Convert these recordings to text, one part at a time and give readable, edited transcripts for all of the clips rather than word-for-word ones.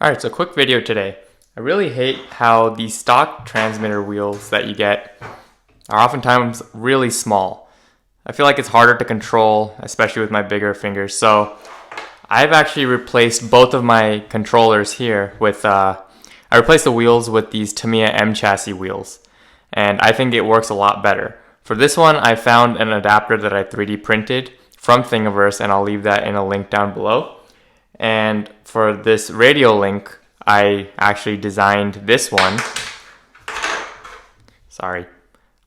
Alright, so quick video today. I really hate how the stock transmitter wheels that you get are oftentimes really small. I feel like it's harder to control, especially with my bigger fingers. So I've actually replaced both of my controllers here with, I replaced the wheels with these Tamiya M chassis wheels. And I think it works a lot better. For this one, I found an adapter that I 3D printed from Thingiverse, and I'll leave that in a link down below. And for this radio link, I actually designed this one. Sorry.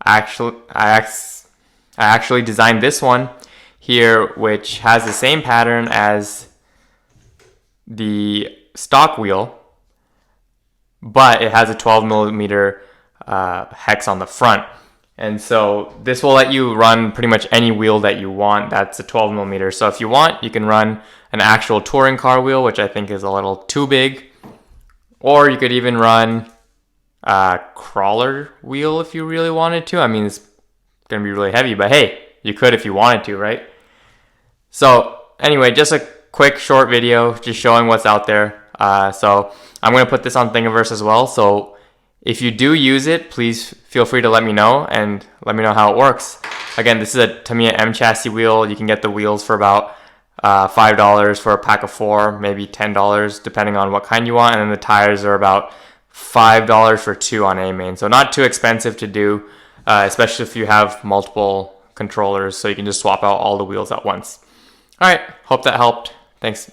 I actually designed this one here, which has the same pattern as the stock wheel, but it has a 12mm hex on the front. And so this will let you run pretty much any wheel that you want that's a 12mm. So if you want, you can run an actual touring car wheel, which I think is a little too big. Or you could even run a crawler wheel if you really wanted to. I mean, it's going to be really heavy, but hey, you could if you wanted to, right? So anyway, just a quick short video just showing what's out there. So I'm going to put this on Thingiverse as well. So if you do use it, please feel free to let me know and let me know how it works. Again, this is a Tamiya M chassis wheel. You can get the wheels for about $5 for a pack of 4, maybe $10 depending on what kind you want, and then the tires are about $5 for 2 on A-main. So not too expensive to do, especially if you have multiple controllers, so you can just swap out all the wheels at once. Alright, hope that helped. Thanks.